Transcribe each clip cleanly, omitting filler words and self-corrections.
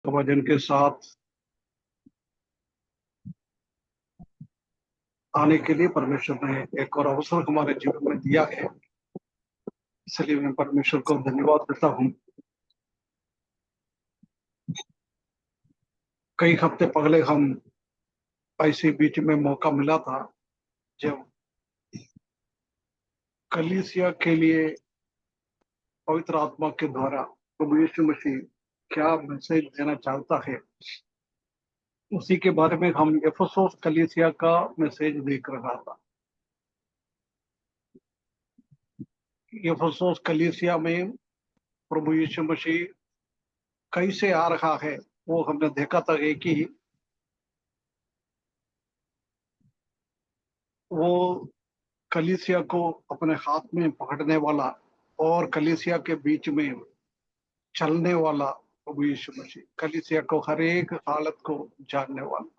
वजन के साथ आने के लिए परमेश्वर ने एक और अवसर हमारे जीवन में दिया है। इसलिए मैं परमेश्वर को धन्यवाद देता हूँ। कई हफ्ते पहले हम ऐसे बीच में मौका मिला था जब कलीसिया के लिए पवित्र आत्मा के द्वारा प्रभु यीशु मसीह क्या मैसेज देना चाहता है, उसी के बारे में हम एफेसुस कलीसिया का मैसेज देख रहा था। एफेसुस कलीसिया में प्रभु यीशु मसीह कैसे आ रहा है वो हमने देखा था कि वो कलीसिया को अपने हाथ में पकड़ने वाला और कलीसिया के बीच में चलने वाला प्रभु यीशु मसीह, कलीसिया को हर एक हालत को जानने वाला।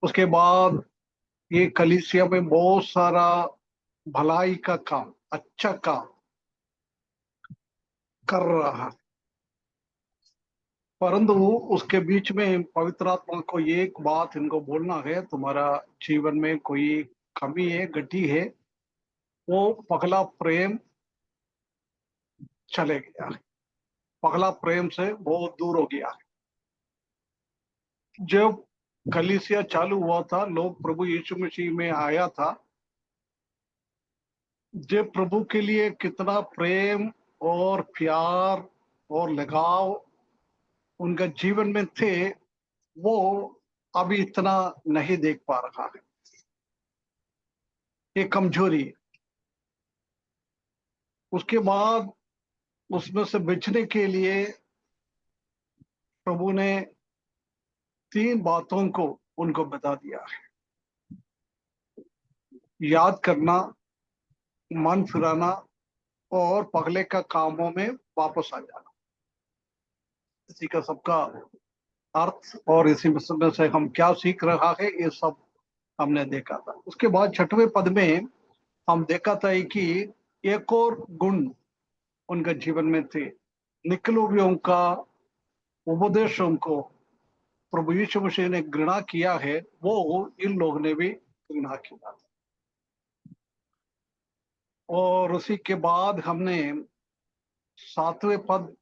उसके बाद ये कलीसिया में बहुत सारा भलाई का काम, अच्छा काम कर रहा है, परंतु उसके बीच में पवित्र आत्मा को एक बात इनको बोलना है, तुम्हारा जीवन में कोई कमी है, गति है, वो पगला प्रेम चले गया है, पगला प्रेम से बहुत दूर हो गया है। जब कलीसिया चालू हुआ था, लोग प्रभु यीशु मसीह में आया था, जब प्रभु के लिए कितना प्रेम और प्यार और लगाव उनका जीवन में थे, वो अभी इतना नहीं देख पा रहा है। ये कमजोरी है। उसके बाद उसमें से बचने के लिए प्रभु ने 3 बातों को उनको बता दिया है। याद करना, मन फिराना और पगले का कामों में वापस आ जाना। इसी का सबका अर्थ और इसी में से हम क्या सीख रहा है, ये सब हमने देखा था। उसके बाद 6वें पद में हम देखा था कि एक और गुण उनका जीवन में थे। निकलोवियों का उपदेशों को प्रभु यीशु मसीह ने घृणा किया है, वो इन लोगों ने भी घृणा किया। और उसी के बाद हमने 7वें पद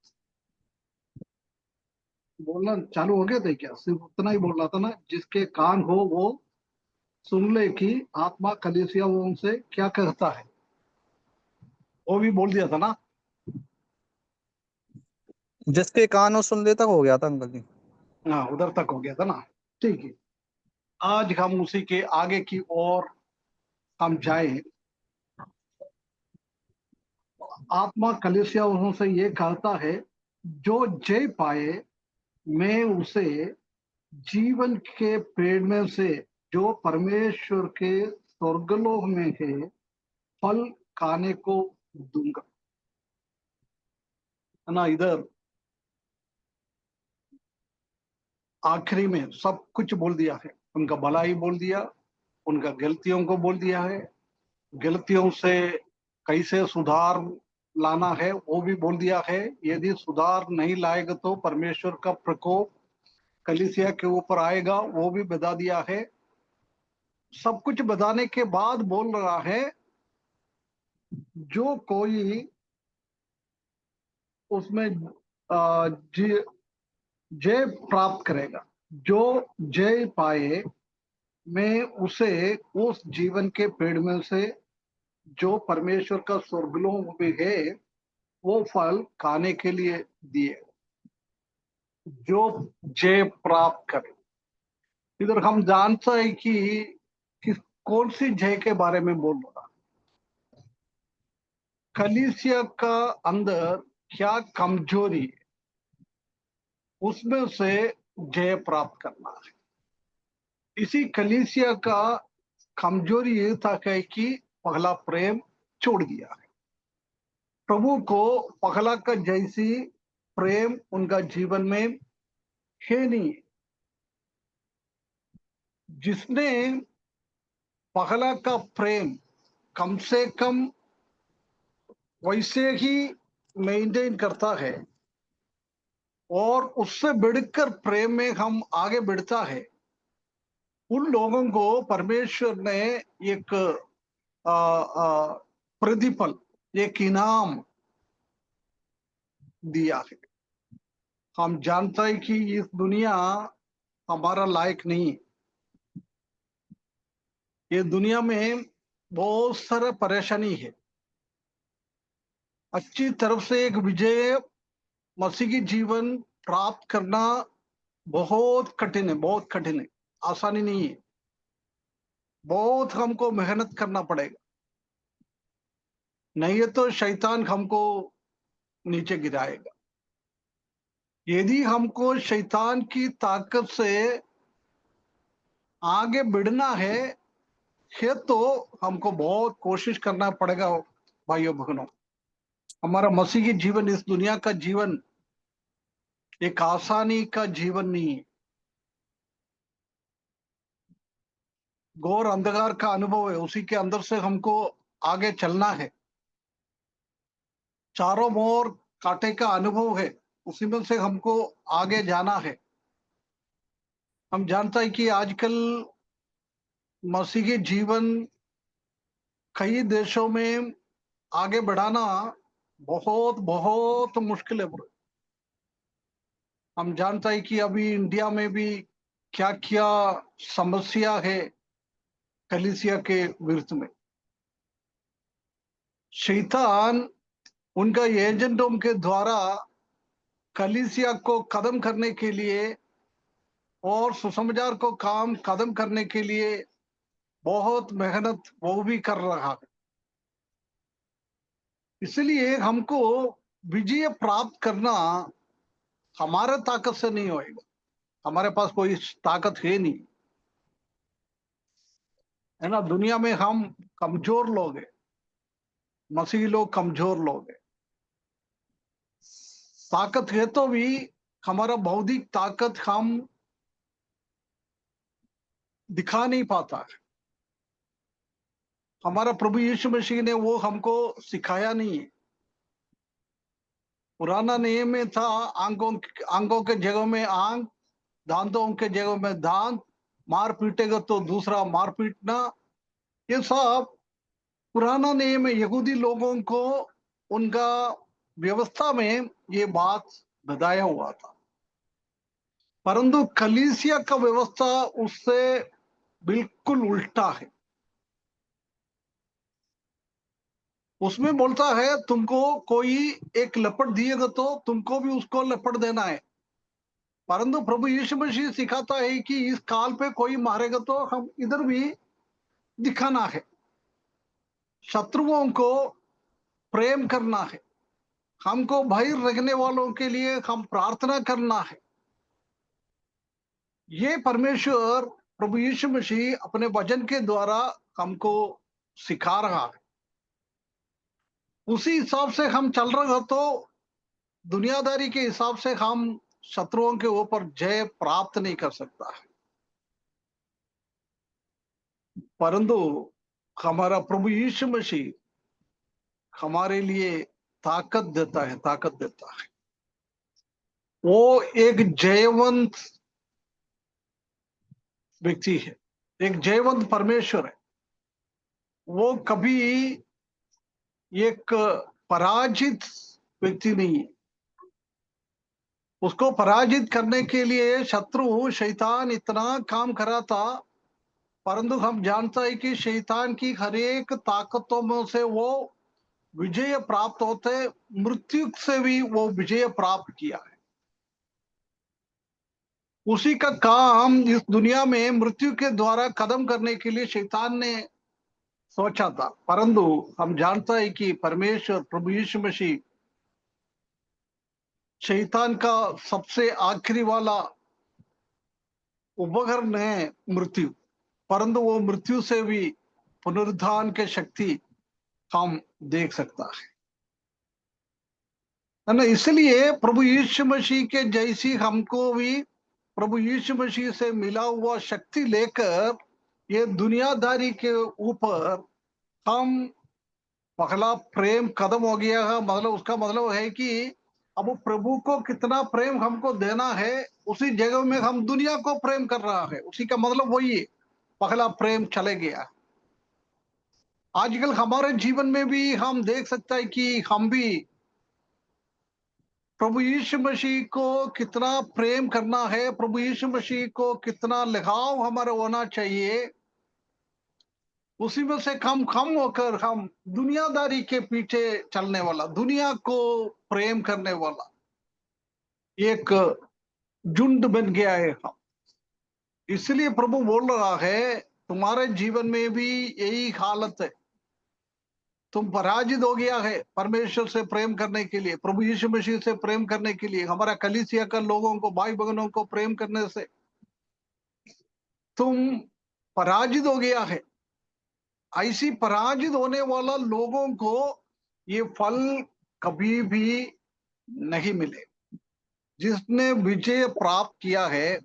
बोलना चालू हो गया था क्या? सिर्फ उतना ही बोलना था ना, जिसके कान हो वो सुन ले कि आत्मा कलीसियाओं से क्या कहता है, वो भी बोल दिया था ना। जिसके कान हो सुन लेता हो गया था अंकल जी। हाँ, उधर तक हो गया था ना। ठीक है, आज हम उसी के आगे की ओर हम जाए। आत्मा कलीसियाओं से ये कहता है, जो जय पाए मैं उसे जीवन के पेड़ में से जो परमेश्वर के स्वर्गलोक में है फल खाने को दूंगा। है ना, इधर आखिरी में सब कुछ बोल दिया है। उनका भलाई बोल दिया, उनका गलतियों को बोल दिया है, गलतियों से कैसे सुधार लाना है वो भी बोल दिया है। यदि सुधार नहीं लाएगा तो परमेश्वर का प्रकोप कलीसिया के ऊपर आएगा, वो भी बता दिया है। सब कुछ बताने के बाद बोल रहा है, जो कोई उसमें जय प्राप्त करेगा, जो जय पाए मैं उसे उस जीवन के पेड़ में से जो परमेश्वर का स्वर्गलोक में है वो फल खाने के लिए दिए, जो जय प्राप्त करे। इधर हम जानते हैं कि कौन सी जय के बारे में बोल रहा। कलीसिया का अंदर क्या कमजोरी है, उसमें से जय प्राप्त करना है। इसी कलीसिया का कमजोरी ये था कि पहला प्रेम छोड़ दिया है। प्रभु को पहला का जैसी प्रेम उनका जीवन में है नहीं। जिसने पहला का प्रेम कम से कम वैसे ही मेंटेन करता है, और उससे बढ़कर प्रेम में हम आगे बढ़ता है, उन लोगों को परमेश्वर ने एक प्रतिफल, एक इनाम दिया है। हम जानते हैं कि इस दुनिया हमारा लायक नहीं है। ये दुनिया में बहुत सारा परेशानी है। अच्छी तरफ से एक विजय मसीह की जीवन प्राप्त करना बहुत कठिन है, बहुत कठिन है, आसानी नहीं है। बहुत हमको मेहनत करना पड़ेगा, नहीं तो शैतान हमको नीचे गिराएगा। यदि हमको शैतान की ताकत से आगे बढ़ना है तो हमको बहुत कोशिश करना पड़ेगा भाइयों बहनों। हमारा मसीह की जीवन, इस दुनिया का जीवन एक आसानी का जीवन नहीं है। घोर अंधकार का अनुभव है, उसी के अंदर से हमको आगे चलना है। चारों ओर कांटे का अनुभव है, उसी में से हमको आगे जाना है। हम जानता है कि आजकल मसीह के जीवन कई देशों में आगे बढ़ाना बहुत बहुत मुश्किल है। हम जानता है कि अभी इंडिया में भी क्या क्या समस्या है कलीसिया के विरुद्ध में। शैतान उनका एजेंटों के द्वारा कलीसिया को कदम करने के लिए और सुसमाचार को काम कदम करने के लिए बहुत मेहनत वो भी कर रहा है। इसलिए हमको विजय प्राप्त करना हमारे ताकत से नहीं होएगा। हमारे पास कोई ताकत है नहीं, है ना। दुनिया में हम कमजोर लोग हैं, मसीही लोग कमजोर लोग हैं। ताकत है तो भी हमारा बौद्धिक ताकत हम दिखा नहीं पाता है। हमारा प्रभु यीशु मसीह ने वो हमको सिखाया नहीं है। पुराना नियम में था, आंखों के जगह में आंख, दांतों के जगह में दांत, मार पीटेगा तो दूसरा मार पीटना। ये सब पुराना नियम में यहूदी लोगों को उनका व्यवस्था में ये बात बताया हुआ था। परंतु कलीसिया का व्यवस्था उससे बिल्कुल उल्टा है। उसमें बोलता है तुमको कोई एक लपट दिएगा तो तुमको भी उसको लपट देना है। परंतु प्रभु यीशु मसीह सिखाता है कि इस काल पे कोई मारेगा तो हम इधर भी दिखाना है। शत्रुओं को प्रेम करना है, हमको भय रखने वालों के लिए हम प्रार्थना करना है। ये परमेश्वर प्रभु यीशु मसीह अपने वचन के द्वारा हमको सिखा रहा है। उसी हिसाब से हम चल रहे हो तो दुनियादारी के हिसाब से हम शत्रुओं के ऊपर जय प्राप्त नहीं कर सकता है। परंतु हमारा प्रभु यीशु मसीह हमारे लिए ताकत देता है, ताकत देता है। वो एक जयवंत व्यक्ति है, एक जयवंत परमेश्वर है। वो कभी एक पराजित व्यक्ति नहीं है। उसको पराजित करने के लिए शत्रु शैतान इतना काम करा था। परंतु हम जानता है कि शैतान की हर एक ताकतों में से वो विजय प्राप्त होते, मृत्यु से भी वो विजय प्राप्त किया है। उसी का काम इस दुनिया में मृत्यु के द्वारा कदम करने के लिए शैतान ने सोचा था। परंतु हम जानता है कि परमेश्वर प्रभु यीशु मसीह शैतान का सबसे आखिरी वाला उपकरण है मृत्यु। परंतु वो मृत्यु से भी पुनरुत्थान के शक्ति हम देख सकता है ना। इसलिए प्रभु यीशु मसीह के जैसी हमको भी प्रभु यीशु मसीह से मिला हुआ शक्ति लेकर ये दुनियादारी के ऊपर हम पहला प्रेम कदम हो गया है। मतलब उसका मतलब है कि अब वो प्रभु को कितना प्रेम हमको देना है, उसी जगह में हम दुनिया को प्रेम कर रहा है, उसी का मतलब वही है, पहला प्रेम चले गया। आजकल हमारे जीवन में भी हम देख सकते हैं कि हम भी प्रभु यीशु मसीह को कितना प्रेम करना है, प्रभु यीशु मसीह को कितना लगाव हमारा होना चाहिए। उसी में से कम होकर हम दुनियादारी के पीछे चलने वाला, दुनिया को प्रेम करने वाला एक झुंड बन गया है हम। इसलिए प्रभु बोल रहा है, तुम्हारे जीवन में भी यही हालत है। तुम पराजित हो गया है परमेश्वर से प्रेम करने के लिए, प्रभु यीशु मसीह से प्रेम करने के लिए, हमारा कलीसिया का लोगों को, भाई बहनों को प्रेम करने से तुम पराजित हो गया है। ऐसी पराजित होने वाला लोगों को ये फल कभी भी नहीं मिले। जिसने विजय प्राप्त किया है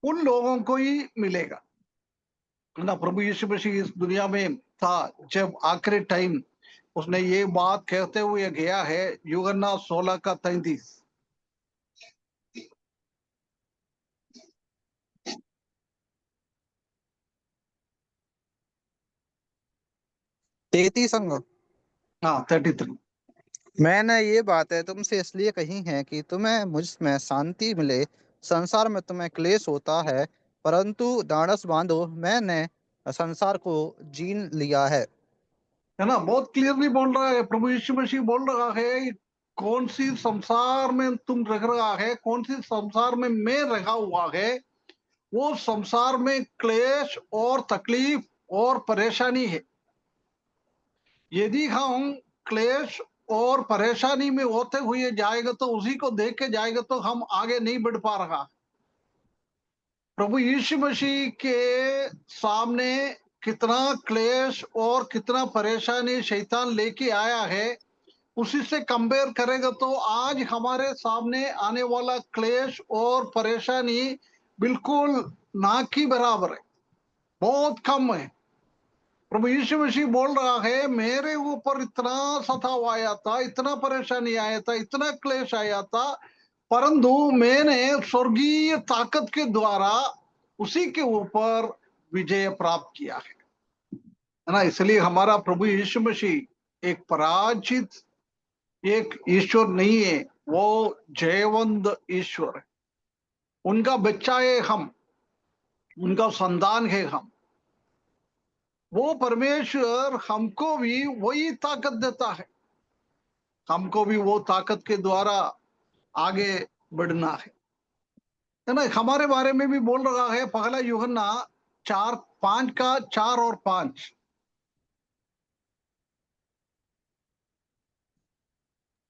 उन लोगों को ही मिलेगा ना। प्रभु यीशु मसीह इस दुनिया में था जब आखिरी टाइम उसने ये बात कहते हुए गया है, यूहन्ना 16:33। 33 अंग। हाँ 33। मैंने ये बातें तुमसे इसलिए कही हैं कि तुम्हें मुझ में शांति मिले। संसार में तुम्हें क्लेश होता है, परंतु ढाढ़स बांधो, मैंने संसार को जीन लिया है। है ना, बहुत क्लियरली बोल रहा है प्रभु यीशु मसीह, बोल रहा है कौन सी संसार में तुम रह रहा है, कौन सी संसार में मैं रखा हुआ है। वो संसार में क्लेश और तकलीफ और परेशानी है। यदि हम क्लेश और परेशानी में होते हुए जाएगा तो उसी को देख के जाएगा तो हम आगे नहीं बढ़ पा रहा। प्रभु यीशु मसीह के सामने कितना क्लेश और कितना परेशानी शैतान लेके आया है, उसी से कंपेयर करेगा तो आज हमारे सामने आने वाला क्लेश और परेशानी बिल्कुल ना के बराबर है, बहुत कम है। प्रभु यीशु मसीह बोल रहा है, मेरे ऊपर इतना सताव आया था, इतना परेशानी आया था, इतना क्लेश आया था, परंतु मैंने स्वर्गीय ताकत के द्वारा उसी के ऊपर विजय प्राप्त किया है ना। इसलिए हमारा प्रभु यीशु मसीह एक पराजित एक ईश्वर नहीं है, वो जयवंत ईश्वर है। उनका बच्चा है हम, उनका संतान है हम। वो परमेश्वर हमको भी वही ताकत देता है, हमको भी वो ताकत के द्वारा आगे बढ़ना है ना। हमारे बारे में भी बोल रहा है पहला यूहन्ना 4:5 का 4 और 5।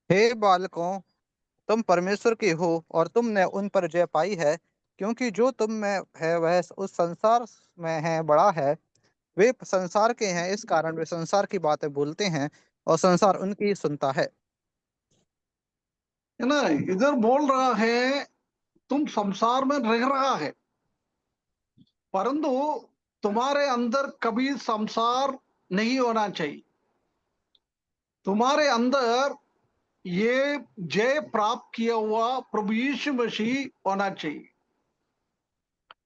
हे बालकों, तुम परमेश्वर के हो और तुमने उन पर जय पाई है, क्योंकि जो तुम में है वह उस संसार में है बड़ा है। वे संसार के हैं, इस कारण वे संसार की बातें बोलते हैं और संसार उनकी सुनता है। है ना, इधर बोल रहा है तुम संसार में रह रहा है, परंतु तुम्हारे अंदर कभी संसार नहीं होना चाहिए। तुम्हारे अंदर ये जय प्राप्त किया हुआ प्रभु यीशु मसीह होना चाहिए।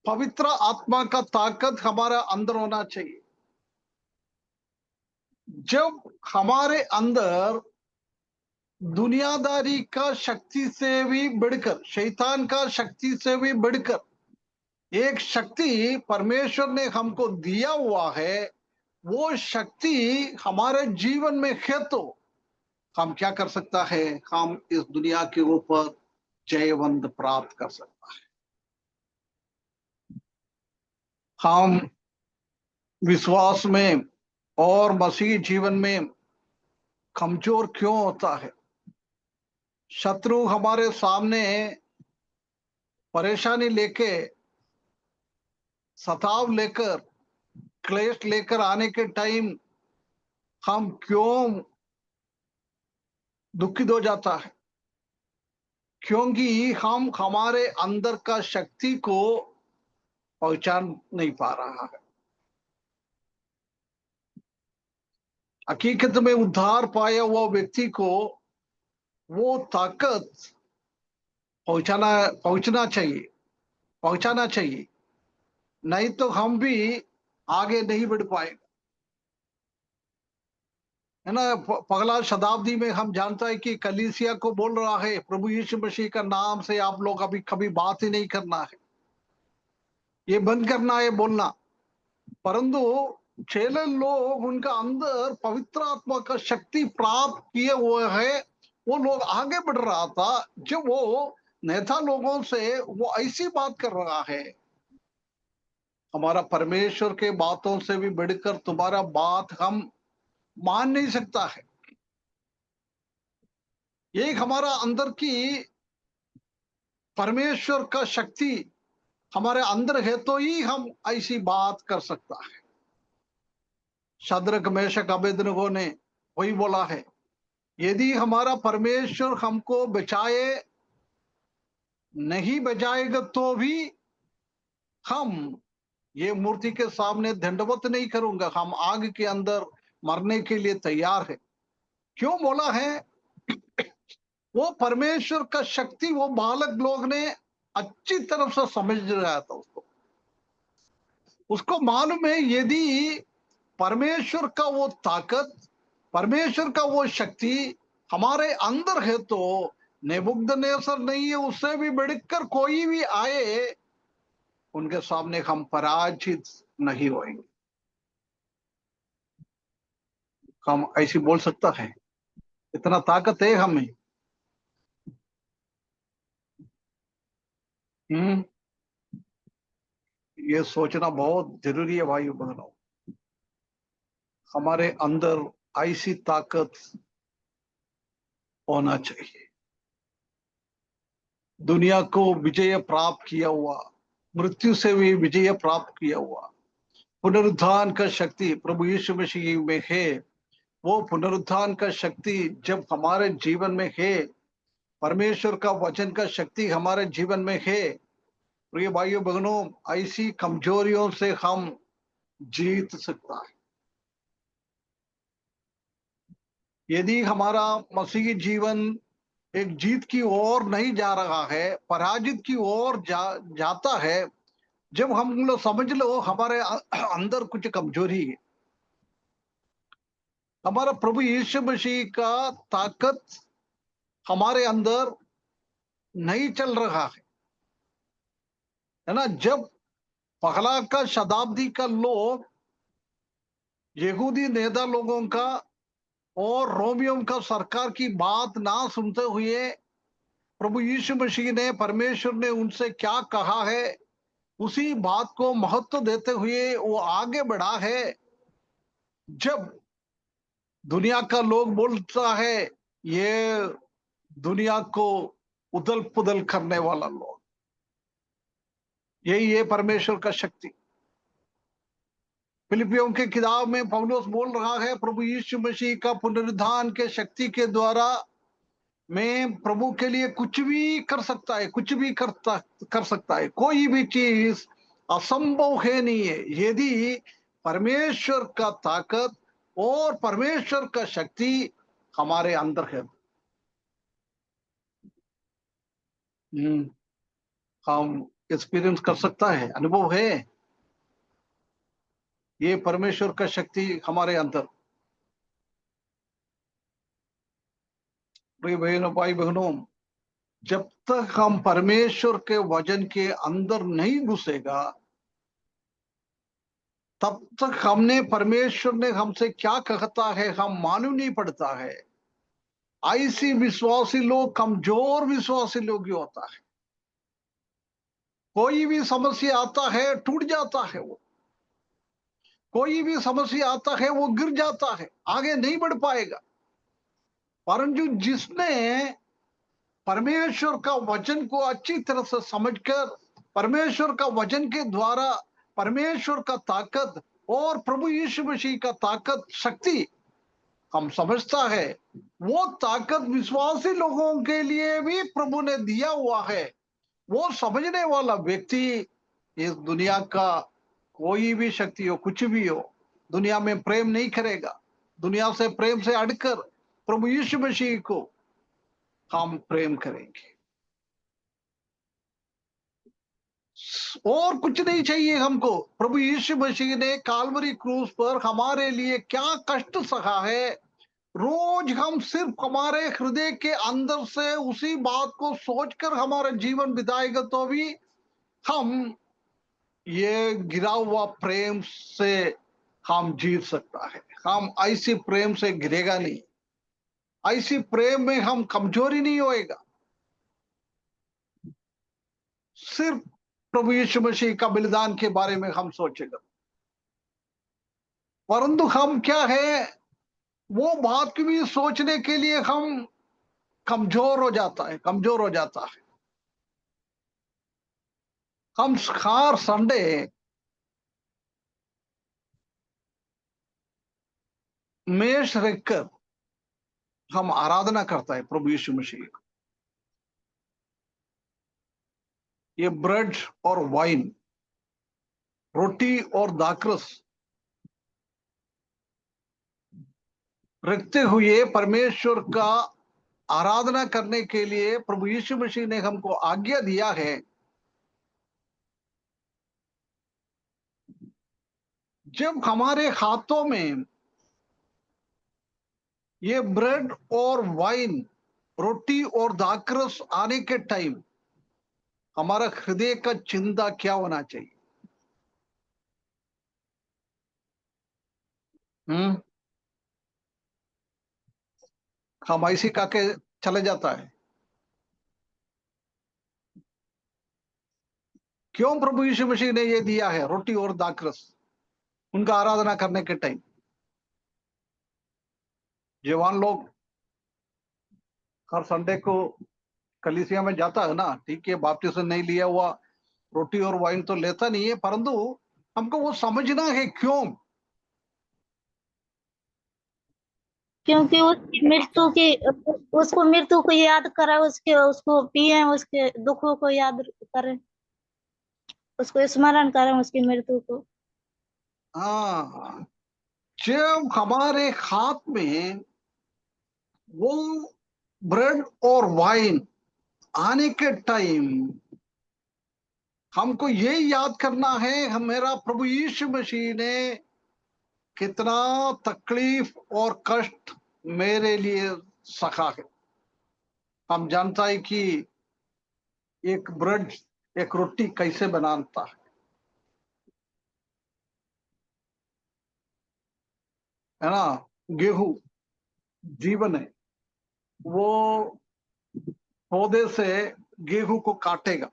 पवित्र आत्मा का ताकत हमारा अंदर होना चाहिए। जब हमारे अंदर दुनियादारी का शक्ति से भी बढ़कर, शैतान का शक्ति से भी बढ़कर एक शक्ति परमेश्वर ने हमको दिया हुआ है, वो शक्ति हमारे जीवन में है तो हम क्या कर सकता है, हम इस दुनिया के ऊपर जयवंत प्राप्त कर सकता है। हम विश्वास में और मसीह जीवन में कमजोर क्यों होता है? शत्रु हमारे सामने परेशानी लेके, सताव लेकर, क्लेश लेकर आने के टाइम हम क्यों दुखित हो जाता है? क्योंकि हम हमारे अंदर का शक्ति को पहचान नहीं पा रहा है। हकीकत में उद्धार पाया हुआ व्यक्ति को वो ताकत पहुंचाना पहुंचना चाहिए पहुंचाना चाहिए, नहीं तो हम भी आगे नहीं बढ़ पाएंगे। है ना, पगला शताब्दी में हम जानता है कि कलीसिया को बोल रहा है प्रभु यीशु मसीह का नाम से आप लोग अभी कभी बात ही नहीं करना है, ये बंद करना है बोलना। परंतु चेले लोग उनका अंदर पवित्र आत्मा का शक्ति प्राप्त किए हुए है, वो लोग आगे बढ़ रहा था। जब वो नेता लोगों से वो ऐसी बात कर रहा है, हमारा परमेश्वर के बातों से भी बढ़कर तुम्हारा बात हम मान नहीं सकता है। ये हमारा अंदर की परमेश्वर का शक्ति हमारे अंदर है तो ही हम ऐसी बात कर सकता है। शद्रक मेशक अबेदनगो ने वही बोला है, यदि हमारा परमेश्वर हमको बचाए नहीं बचाएगा तो भी हम ये मूर्ति के सामने दंडवत नहीं करूंगा, हम आग के अंदर मरने के लिए तैयार है। क्यों बोला है? वो परमेश्वर का शक्ति वो बालक लोग ने अच्छी तरफ से समझ रहा था। उसको मालूम है यदि परमेश्वर का वो ताकत, परमेश्वर का वो शक्ति हमारे अंदर है तो नेबुकदनेस्सर नहीं है, उससे भी बढ़कर कोई भी आए उनके सामने हम पराजित नहीं होंगे। हम ऐसी बोल सकता है, इतना ताकत है हमें। हम्म ये सोचना बहुत जरूरी है भाई बहनों, हमारे अंदर ऐसी ताकत होना चाहिए। दुनिया को विजय प्राप्त किया हुआ, मृत्यु से भी विजय प्राप्त किया हुआ पुनरुत्थान का शक्ति प्रभु यीशु मसीह में है। वो पुनरुत्थान का शक्ति जब हमारे जीवन में है, परमेश्वर का वचन का शक्ति हमारे जीवन में है, प्रिय भाइयों बहनों, ऐसी कमजोरियों से हम जीत सकता है। यदि हमारा मसीही जीवन एक जीत की ओर नहीं जा रहा है, पराजित की ओर जाता है, जब हम लोग समझ लो हमारे अंदर कुछ कमजोरी है, हमारा प्रभु यीशु मसीह का ताकत हमारे अंदर नहीं चल रहा है ना। जब पहला का शताब्दी का लोग यहूदी नेता लोगों का और रोमियों का सरकार की बात ना सुनते हुए प्रभु यीशु मसीह ने, परमेश्वर ने उनसे क्या कहा है उसी बात को महत्व देते हुए वो आगे बढ़ा है। जब दुनिया का लोग बोलता है ये दुनिया को उदल पुदल करने वाला लोग, यही है परमेश्वर का शक्ति। फिलिपियों के किताब में पौलुस बोल रहा है, प्रभु यीशु मसीह का पुनरुत्थान के शक्ति के द्वारा मैं प्रभु के लिए कुछ भी कर सकता है, कुछ भी कर सकता है, कोई भी चीज असंभव है नहीं है यदि परमेश्वर का ताकत और परमेश्वर का शक्ति हमारे अंदर है। हम एक्सपीरियंस कर सकता है, अनुभव है ये परमेश्वर का शक्ति हमारे अंदर। प्रिय बहनों, भाई बहनों, जब तक हम परमेश्वर के वचन के अंदर नहीं घुसेगा तब तक हमने परमेश्वर ने हमसे क्या कहता है हम मालूम नहीं पड़ता है। ऐसी विश्वासी लोग कमजोर विश्वासी लोग ही होता है, कोई भी समस्या आता है टूट जाता है, वो कोई भी समस्या आता है वो गिर जाता है, आगे नहीं बढ़ पाएगा। परंतु जिसने परमेश्वर का वचन को अच्छी तरह से समझकर परमेश्वर का वचन के द्वारा परमेश्वर का ताकत और प्रभु यीशु मसीह का ताकत शक्ति हम समझता है, वो ताकत विश्वासी लोगों के लिए भी प्रभु ने दिया हुआ है। वो समझने वाला व्यक्ति इस दुनिया का कोई भी शक्ति हो, कुछ भी हो, दुनिया में प्रेम नहीं करेगा। दुनिया से प्रेम से अड़कर प्रभु यीशु मसीह को हम प्रेम करेंगे। और कुछ नहीं चाहिए हमको। प्रभु यीशु मसीह ने काल्वरी क्रूस पर हमारे लिए क्या कष्ट सहा है, रोज हम सिर्फ हमारे हृदय के अंदर से उसी बात को सोचकर हमारा जीवन बिताएगा तो भी हम ये गिरा हुआ प्रेम से हम जीत सकता है। हम ऐसी प्रेम से गिरेगा नहीं, ऐसी प्रेम में हम कमजोरी नहीं होएगा। सिर्फ प्रभु यीशु मसीह का बलिदान के बारे में हम सोचेगा, परंतु हम क्या है, वो बात की भी सोचने के लिए हम कमजोर हो जाता है, कमजोर हो जाता है। हम हर संडे मेष रखकर हम आराधना करता है प्रभु यीशु मसीह को। ये ब्रेड और वाइन, रोटी और दाखरस रखते हुए परमेश्वर का आराधना करने के लिए प्रभु यीशु मसीह ने हमको आज्ञा दिया है। जब हमारे हाथों में ये ब्रेड और वाइन, रोटी और दाखरस आने के टाइम हमारा हृदय का चिंता क्या होना चाहिए? हम्म हम ऐसे काके चले जाता है। क्यों प्रभु यीशु मसीह ने ये दिया है रोटी और दाखरस उनका आराधना करने के टाइम? जवान लोग हर संडे को कलीसिया में जाता है ना, ठीक है, बपतिस्मा नहीं लिया हुआ रोटी और वाइन तो लेता नहीं है, परंतु हमको वो समझना है क्यों। क्योंकि उसकी मृत्यु की, उसको मृत्यु को याद करा, उसके उसको पिए, उसके दुखों को याद करें, उसको स्मरण करें उसकी मृत्यु को। हाँ, जब हमारे हाथ में वो ब्रेड और वाइन आने के टाइम हमको ये याद करना है, हम मेरा प्रभु यीशु मसीह ने कितना तकलीफ और कष्ट मेरे लिए सहा है। हम जानता है कि एक ब्रेड, एक रोटी कैसे बनाता है ना। गेहूं जीवन है, वो पौधे से गेहूं को काटेगा,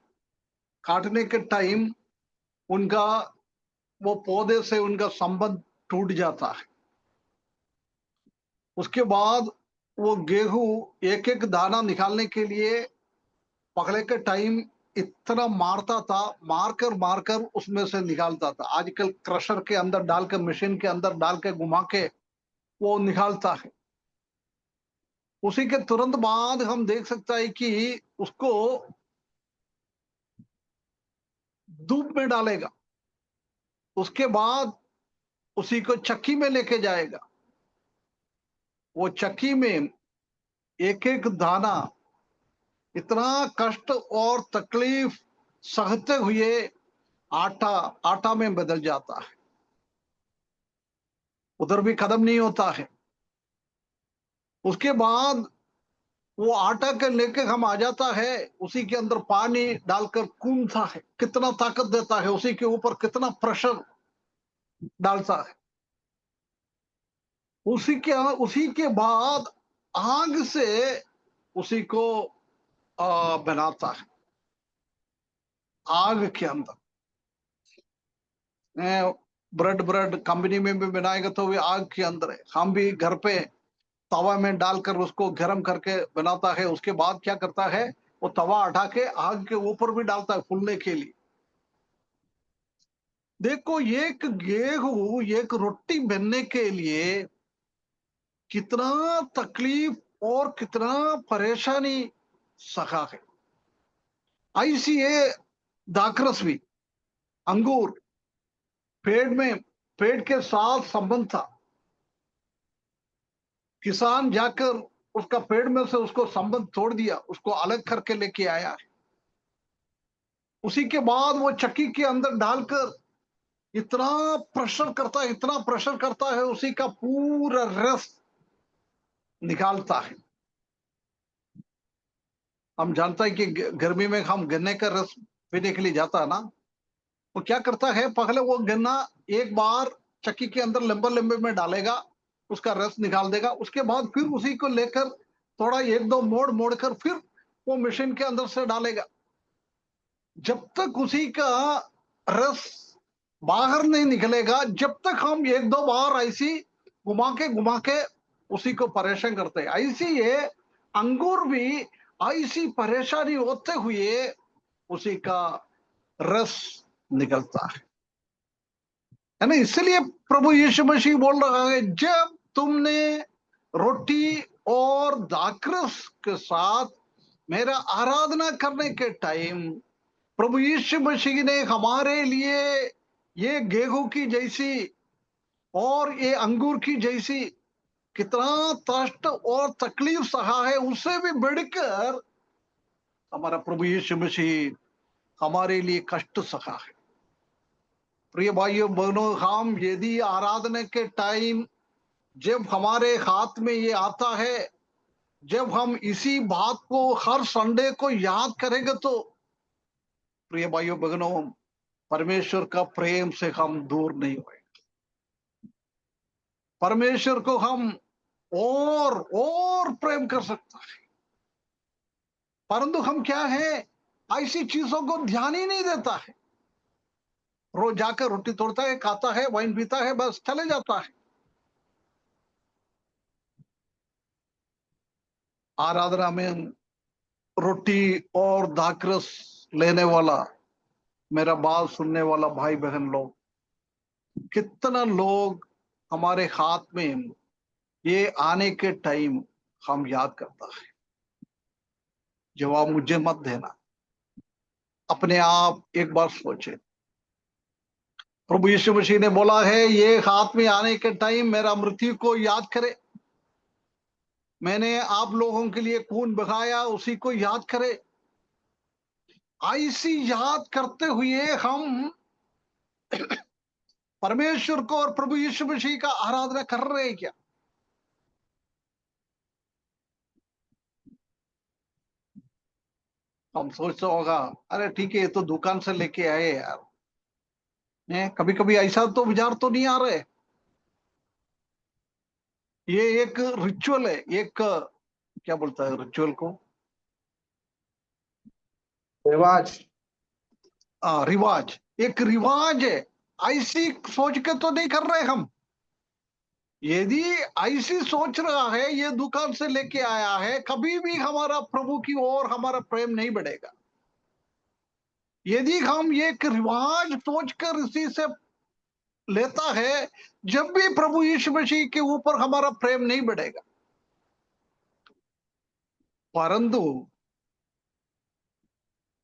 काटने के टाइम उनका, वो पौधे से उनका संबंध टूट जाता है। उसके बाद वो गेहूं एक एक दाना निकालने के लिए पकड़े के टाइम इतना मारता था, मारकर मारकर उसमें से निकालता था। आजकल क्रशर के अंदर डालकर, मशीन के अंदर डाल के घुमा के वो निकालता है। उसी के तुरंत बाद हम देख सकता है कि उसको धूप में डालेगा, उसके बाद उसी को चक्की में लेके जाएगा। वो चक्की में एक एक दाना इतना कष्ट और तकलीफ सहते हुए आटा आटा में बदल जाता है। उधर भी खत्म नहीं होता है। उसके बाद वो आटा के लेके हम आ जाता है, उसी के अंदर पानी डालकर कूंदता है, कितना ताकत देता है, उसी के ऊपर कितना प्रेशर डालता है। उसी के बाद आग से उसी को बनाता है, आग के अंदर। ब्रेड ब्रेड कंपनी में भी बनाएगा तो भी आग के अंदर है। हम भी घर पे तवा में डालकर उसको गर्म करके बनाता है। उसके बाद क्या करता है, वो तवा हटा के आग के ऊपर भी डालता है फूलने के लिए। देखो, एक गेहूं, एक रोटी बनने के लिए कितना तकलीफ और कितना परेशानी सहा है। ऐसी है दाखरस भी, अंगूर, पेड़ के साथ संबंध था। किसान जाकर उसका पेड़ में से उसको संबंध तोड़ दिया, उसको अलग करके लेके आया है। उसी के बाद वो चक्की के अंदर डालकर इतना प्रेशर करता है, इतना प्रेशर करता है, उसी का पूरा रस निकालता है। हम जानता है कि गर्मी में हम गन्ने का रस पीने के लिए जाता है ना, वो क्या करता है, पहले वो गन्ना एक बार चक्की के अंदर लंबे लंबे में डालेगा, उसका रस निकाल देगा, उसके बाद फिर उसी को लेकर थोड़ा एक दो मोड़ मोड़ कर फिर वो मशीन के अंदर से डालेगा। जब तक उसी का रस बाहर नहीं निकलेगा, जब तक हम एक दो बार ऐसी घुमा के उसी को परेशान करते हैं। ऐसी ये अंगूर भी ऐसी परेशानी होते हुए उसी का रस निकलता है ना। इसलिए प्रभु यीशु मसीह बोल रहा है, जब तुमने रोटी और दाखरस के साथ मेरा आराधना करने के टाइम प्रभु यीशु मसीह ने हमारे लिए ये गेहूं की जैसी और ये अंगूर की जैसी कितना कष्ट और तकलीफ सहा है, उससे भी बढ़कर हमारा प्रभु यीशु मसीह हमारे लिए कष्ट सहा है। प्रिय भाइयों बहनों, हम यदि आराधना के टाइम जब हमारे हाथ में ये आता है, जब हम इसी बात को हर संडे को याद करेंगे, तो प्रिय भाइयों बहनों, परमेश्वर का प्रेम से हम दूर नहीं हुए। परमेश्वर को हम और प्रेम कर सकता है, परंतु हम क्या है, ऐसी चीजों को ध्यान ही नहीं देता है। रोज जाकर रोटी तोड़ता है, खाता है, वाइन पीता है, बस चले जाता है। आराधना में रोटी और दाखरस लेने वाला, मेरा बात सुनने वाला भाई बहन लोग, कितना लोग हमारे हाथ में ये आने के टाइम हम याद करता है। जवाब मुझे मत देना, अपने आप एक बार सोचे। प्रभु यीशु मसीह ने बोला है, ये हाथ में आने के टाइम मेरा मृत्यु को याद करे, मैंने आप लोगों के लिए खून बहाया, उसी को याद करे। ऐसी याद करते हुए हम परमेश्वर को और प्रभु यीशु मसीह का आराधना कर रहे हैं क्या? हम सोचते होगा, अरे ठीक है, ये तो दुकान से लेके आए यार, कभी कभी ऐसा तो विचार तो नहीं आ रहे। ये एक रिचुअल है, एक क्या बोलता है रिचुअल को, रिवाज। रिवाज, एक रिवाज है। ऐसी सोच के तो नहीं कर रहे हम। यदि ऐसी सोच रहा है, ये दुकान से लेके आया है, कभी भी हमारा प्रभु की ओर हमारा प्रेम नहीं बढ़ेगा। यदि हम ये एक रिवाज सोचकर इसी से लेता है, जब भी प्रभु यीशु मसीह के ऊपर हमारा प्रेम नहीं बढ़ेगा। परंतु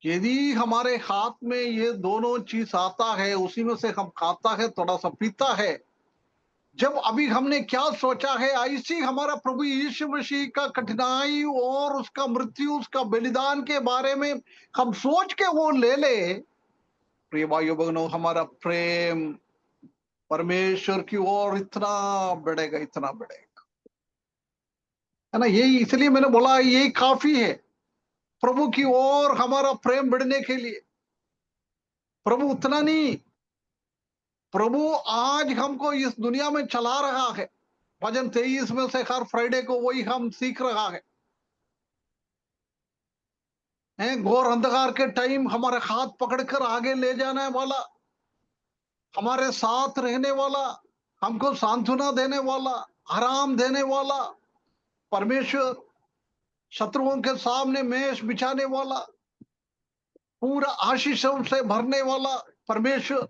यदि हमारे हाथ में ये दोनों चीज आता है, उसी में से हम खाता है, थोड़ा सा पीता है, जब अभी हमने क्या सोचा है, ऐसी हमारा प्रभु यीशु मसीह का कठिनाई और उसका मृत्यु, उसका बलिदान के बारे में हम सोच के वो ले ले, प्रिय भाइयों बहनों, हमारा प्रेम परमेश्वर की ओर इतना बढ़ेगा, इतना बढ़ेगा, है ना। यही इसलिए मैंने बोला यही काफी है प्रभु की ओर हमारा प्रेम बढ़ने के लिए। प्रभु उतना नहीं, प्रभु आज हमको इस दुनिया में चला रहा है। भजन 23 में से हर फ्राइडे को वही हम सीख रहा है। घोर अंधकार के टाइम हमारे हाथ पकड़कर आगे ले जाने वाला, हमारे साथ रहने वाला, हमको सांत्वना देने वाला, आराम देने वाला परमेश्वर, शत्रुओं के सामने मेष बिछाने वाला, पूरा आशीषों से भरने वाला परमेश्वर,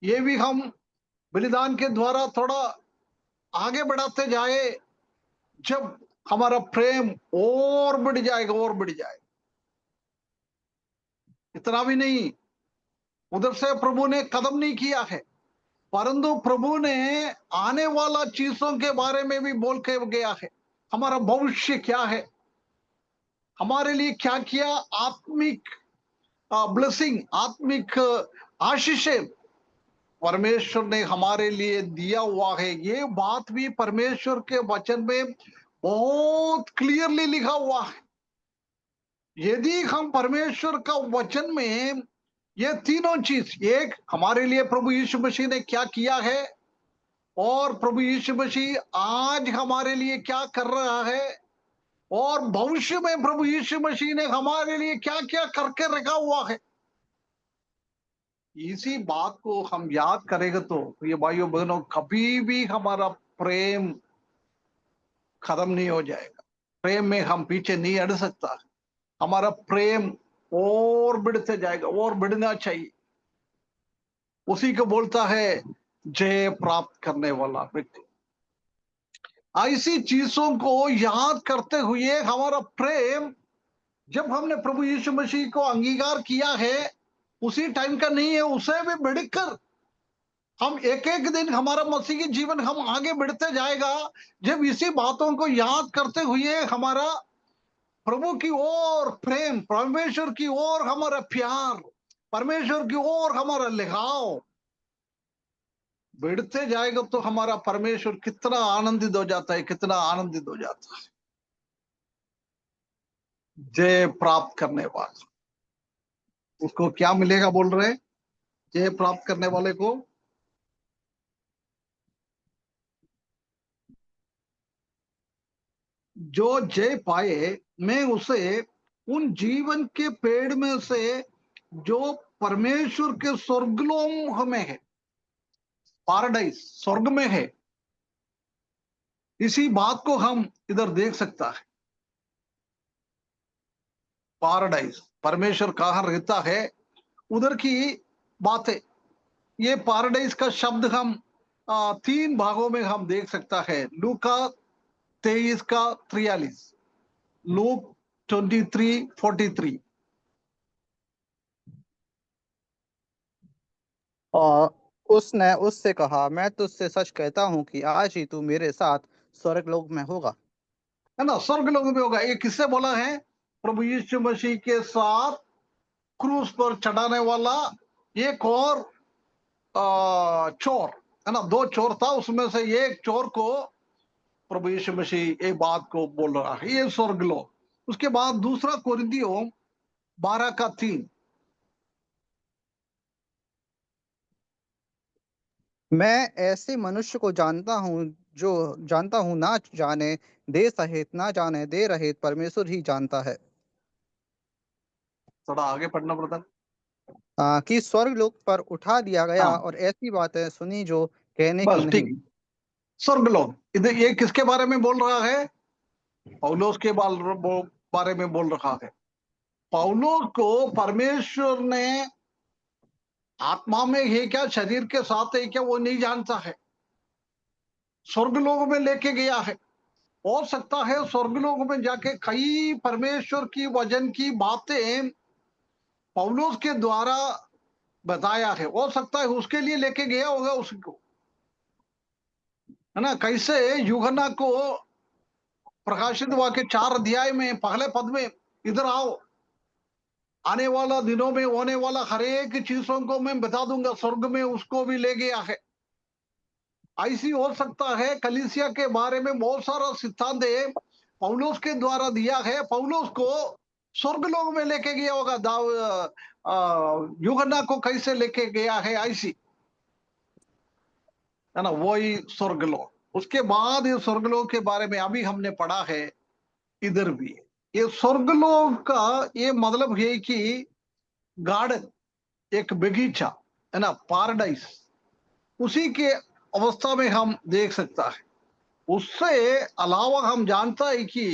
ये भी हम बलिदान के द्वारा थोड़ा आगे बढ़ाते जाए, जब हमारा प्रेम और बढ़ जाएगा, और बढ़ जाएगा। इतना भी नहीं, उधर से प्रभु ने कदम नहीं किया है, परंतु प्रभु ने आने वाला चीजों के बारे में भी बोल के गया है। हमारा भविष्य क्या है, हमारे लिए क्या किया, आत्मिक ब्लेसिंग, आत्मिक आशीषें परमेश्वर ने हमारे लिए दिया हुआ है। ये बात भी परमेश्वर के वचन में बहुत क्लियरली लिखा हुआ है। यदि हम परमेश्वर का वचन में ये तीनों चीज, एक हमारे लिए प्रभु यीशु मसीह ने क्या किया है, और प्रभु यीशु मसीह आज हमारे लिए क्या कर रहा है, और भविष्य में प्रभु यीशु मसीह ने हमारे लिए क्या क्या करके रखा हुआ है, इसी बात को हम याद करेंगे तो ये भाइयों बहनों, कभी भी हमारा प्रेम खत्म नहीं हो जाएगा। प्रेम में हम पीछे नहीं हट सकता। हमारा प्रेम और बढ़ते जाएगा, और बढ़ना चाहिए। उसी को बोलता है जय प्राप्त करने वाला व्यक्ति। ऐसी चीजों को याद करते हुए हमारा प्रेम, जब हमने प्रभु यीशु मसीह को अंगीकार किया है, उसी टाइम का नहीं है, उसे भी बढ़कर हम एक एक दिन हमारा मसीह की जीवन हम आगे बढ़ते जाएगा। जब इसी बातों को याद करते हुए हमारा प्रभु की ओर प्रेम, परमेश्वर की ओर हमारा प्यार, परमेश्वर की ओर हमारा लगाव बढ़ते जाएगा, तो हमारा परमेश्वर कितना आनंदित हो जाता है, कितना आनंदित हो जाता है। जय प्राप्त करने वाला, उसको क्या मिलेगा बोल रहे हैं? जय प्राप्त करने वाले को जो जय पाए, मैं उसे उन जीवन के पेड़ में से जो परमेश्वर के स्वर्गलोक में है, पाराडाइस स्वर्ग में है, इसी बात को हम इधर देख सकता है। पाराडाइस, परमेश्वर कहाँ रहता है, उधर की बात है। ये पाराडाइस का शब्द हम 3 भागों में हम देख सकता है। लूका 23 का 43, लूक 23:43। और उसने उससे कहा, मैं तुझसे सच कहता हूँ कि आज ही तू मेरे साथ स्वर्गलोक में होगा। है ना, स्वर्गलोक में होगा। ये किससे बोला है? प्रभु यीशु मसीह के साथ क्रूस पर चढ़ाने वाला एक और चोर, है ना, 2 चोर था, उसमें से एक चोर को प्रभु यीशु मसीह एक बात को बोल रहा है, ये स्वर्गलोक। उसके बाद दूसरा कोरिन्थियों 12 का 3, मैं ऐसे मनुष्य को जानता हूँ जो जानता हूँ ना जाने दे सहित ना जाने दे रहित परमेश्वर ही जानता है, थोड़ा आगे पढ़ना पड़ता है। कि स्वर्गलोक पर उठा दिया गया हाँ, और ऐसी बातें सुनी जो कहने की बस नहीं। ठीक। स्वर्गलोक इधर ये किसके बारे में बोल रहा है? पौलुस के बारे में बोल रहा है। पौलुस को परमेश्वर ने आत्मा में है क्या, शरीर के साथ है क्या, वो नहीं जानता है। स्वर्गलोक में लेके गया है। हो सकता है स्वर्गलोक में जाके कई परमेश्वर की वचन की बातें पौलुस के द्वारा बताया है। हो सकता है उसके लिए लेके गया होगा उसको, है ना। कैसे यूहन्ना को प्रकाशित वाक्य 4 अध्याय में पहले पद में, इधर आओ, आने वाला दिनों में होने वाला हर एक चीजों को मैं बता दूंगा, स्वर्ग में उसको भी ले गया है। ऐसी हो सकता है कलीसिया के बारे में बहुत सारा सिद्धांत है पौलुस के द्वारा दिया है, पौलुस को स्वर्गलोक में लेके गया होगा। यूहन्ना को कैसे लेके गया है, ऐसी, है ना, वही स्वर्गलोक। उसके बाद ये स्वर्गलोक के बारे में अभी हमने पढ़ा है, इधर भी ये स्वर्गलोक का ये मतलब है कि गार्डन, एक बगीचा, है ना, पाराडाइस, उसी के अवस्था में हम देख सकता है। उससे अलावा हम जानता है कि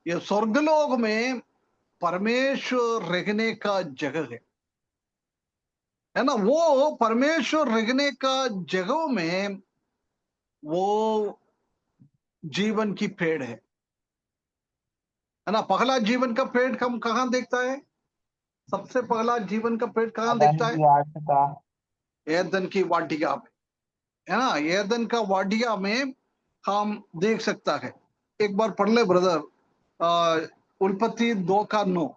ये स्वर्गलोक में परमेश्वर रहने का जगह है ना। वो परमेश्वर रहने का जगह में वो जीवन की पेड़ है ना। पहला जीवन का पेड़ हम कहाँ देखता है? सबसे पहला जीवन का पेड़ कहाँ देखता है? एदन की वाटिका में, है ना। एदन का वाटिका में हम देख सकता है। एक बार पढ़ ले ब्रदर, उत्पत्ति 2:9।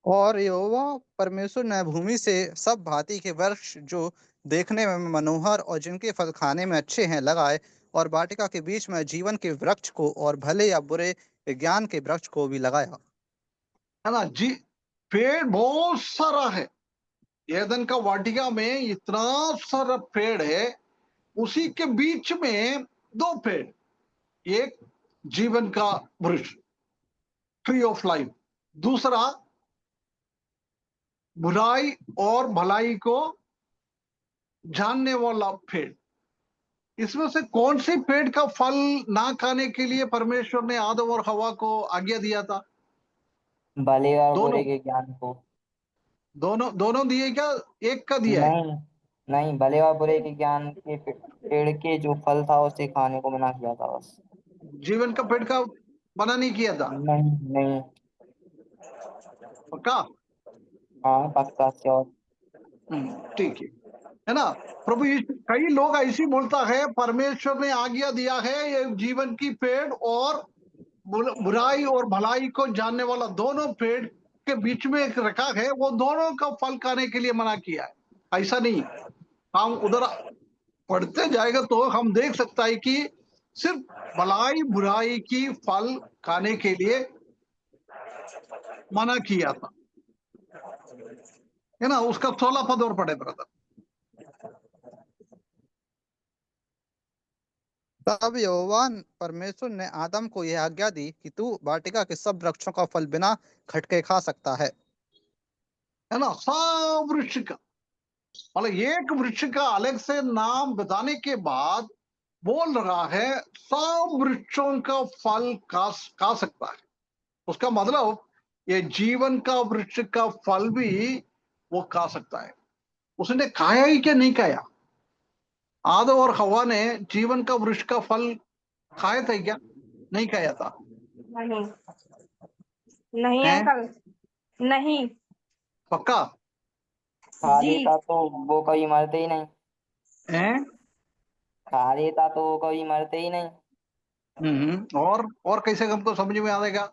और यहोवा परमेश्वर ने भूमि से सब भांति के वृक्ष जो देखने में मनोहर और जिनके फल खाने में अच्छे हैं लगाए, और वाटिका के बीच में जीवन के वृक्ष को और भले या बुरे विज्ञान के वृक्ष को भी लगाया। है ना जी। पेड़ बहुत सारा है, एदन का वाटिका में इतना सारा पेड़ है, उसी के बीच में दो पेड़, एक जीवन का वृक्ष ट्री ऑफ लाइफ, दूसरा बुराई और भलाई को जानने वाला पेड़। इसमें से कौन सी पेड़ का फल ना खाने के लिए परमेश्वर ने आदम और हवा को आज्ञा दिया था? भले और दोनों बुरे के ज्ञान को। दोनों दोनों दिए क्या, एक का दिया है? नहीं नहीं, भले और बुरे के ज्ञान के पेड़ के जो फल था उसे खाने को मना किया था बस। जीवन का पेड़ का मना नहीं किया था? नहीं नहीं। पक्का? हाँ पक्का श्योर। ठीक है ना। प्रभु यीशु, कई लोग ऐसी बोलता है परमेश्वर ने आज्ञा दिया है ये जीवन की पेड़ और बुराई और भलाई को जानने वाला दोनों पेड़ के बीच में एक रखा है, वो दोनों का फल खाने के लिए मना किया है। ऐसा नहीं, हम उधर पढ़ते जाएगा तो हम देख सकता है कि सिर्फ भलाई बुराई की फल खाने के लिए मना किया था, है ना। उसका 16 पद और पढ़े ब्रदर। तब यहोवा परमेश्वर ने आदम को यह आज्ञा दी कि तू वाटिका के सब वृक्षों का फल बिना खटके खा सकता है ना। सब वृक्ष का मतलब एक वृक्ष का अलग से नाम बताने के बाद बोल रहा है सब वृक्षों का फल खा सकता है। उसका मतलब ये जीवन का वृक्ष का फल भी वो खा सकता है। उसने खाया ही क्या नहीं खाया? आदम और हवा ने जीवन का वृक्ष का फल खाया था क्या? नहीं खाया था? नहीं नहीं हैं? अंकल, नहीं। पक्का? खा जी लेता तो वो कभी मरते ही नहीं। हैं? खा लेता तो वो कभी मरते ही नहीं। और कैसे हमको समझ में आएगा?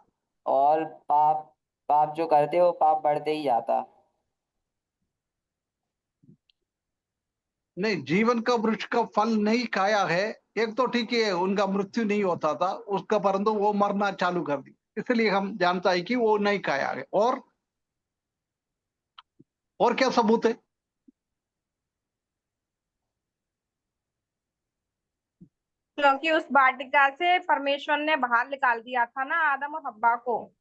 और पाप पाप जो करते हो पाप बढ़ते ही जाता। नहीं, जीवन का वृक्ष का फल नहीं खाया है, एक तो ठीक है उनका मृत्यु नहीं होता था उसका, परंतु वो मरना चालू कर दी, इसलिए हम जानता है कि वो नहीं खाया है। और क्या सबूत है? क्योंकि उस वाटिका से परमेश्वर ने बाहर निकाल दिया था ना आदम और हव्वा को।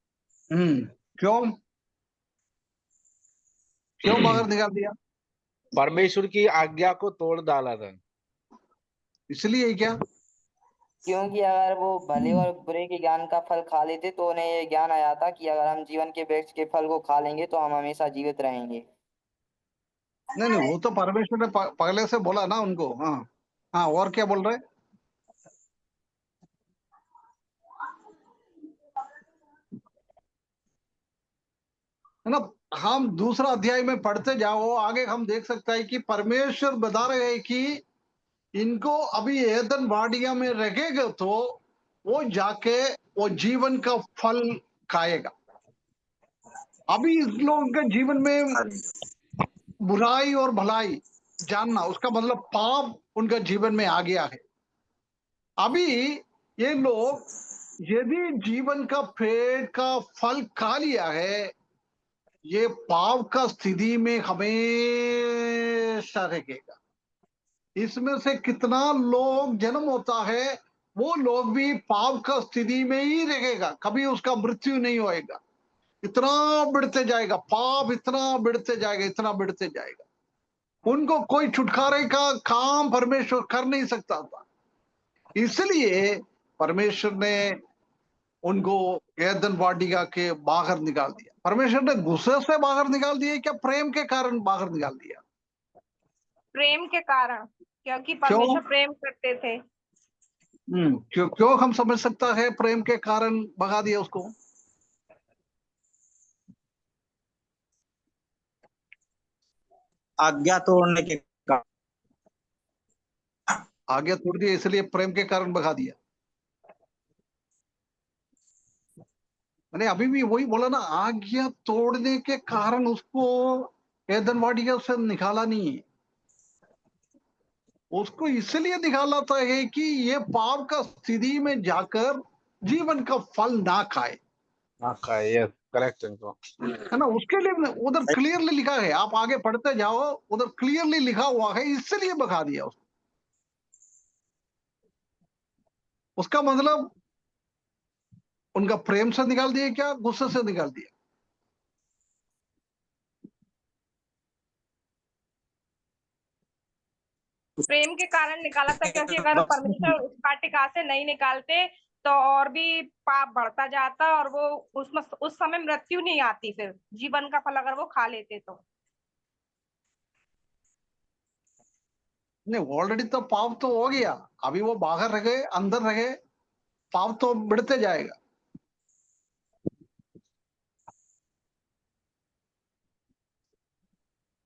क्यों क्यों बाहर निकाल दिया? परमेश्वर की आज्ञा को तोड़ डाला था। इसलिए क्या? क्योंकि अगर वो भले और बुरे के ज्ञान का फल खा लेते तो उन्हें ये ज्ञान आया था कि अगर हम जीवन के वृक्ष के फल को खा लेंगे तो हम हमेशा जीवित रहेंगे। नहीं नहीं, वो तो परमेश्वर ने पहले से बोला ना उनको। हाँ हाँ, और क्या बोल रहे? है ना। हम दूसरा अध्याय में पढ़ते जाओ आगे, हम देख सकते हैं कि परमेश्वर बता रहे हैं कि इनको अभी एदन वाटिका में रखेगा तो वो जाके वो जीवन का फल खाएगा। अभी इस लोगों के जीवन में बुराई और भलाई जानना, उसका मतलब पाप उनका जीवन में आ गया है। अभी ये लोग यदि जीवन का पेड़ का फल खा लिया है, ये पाप का स्थिति में हमेशा रहेगा। इसमें से कितना लोग जन्म होता है वो लोग भी पाप का स्थिति में ही रहेगा, कभी उसका मृत्यु नहीं होएगा। इतना बढ़ते जाएगा पाप, इतना बढ़ते जाएगा, इतना बढ़ते जाएगा, उनको कोई छुटकारे का काम परमेश्वर कर नहीं सकता था। इसलिए परमेश्वर ने उनको एदन वाटिका के बाहर निकाल दिया। परमेश्वर ने गुस्से से बाहर निकाल दिया क्या प्रेम के कारण बाहर निकाल दिया? प्रेम के कारण, क्योंकि क्यों? परमेश्वर प्रेम करते थे। क्यों क्यों हम समझ सकता है प्रेम के कारण भगा दिया उसको? आज्ञा तोड़ने के कारण। आज्ञा तोड़ दिया इसलिए प्रेम के कारण भगा दिया। मैंने अभी भी वही बोला ना, आज्ञा तोड़ने के कारण उसको एदन वाटिका से निकाला नहीं है, उसको इसलिए निकाला था है कि ये पाप का स्थिति में जाकर जीवन का फल ना खाए, यस करेक्ट इनको। है ना। उसके लिए उधर क्लियरली लिखा है, आप आगे पढ़ते जाओ, उधर क्लियरली लिखा हुआ है, इसलिए भगा दिया उसको। उसका मतलब उनका प्रेम से निकाल दिया क्या, गुस्से से निकाल दिया? प्रेम के कारण निकाला था, क्योंकि अगर परमेश्वर उस वाटिका से नहीं निकालते तो और भी पाप बढ़ता जाता और वो उसमें उस समय मृत्यु नहीं आती, फिर जीवन का फल अगर वो खा लेते तो। नहीं, ऑलरेडी तो पाप तो हो गया, अभी वो बाहर रह गए, अंदर रह गए, पाप तो बढ़ते जाएगा,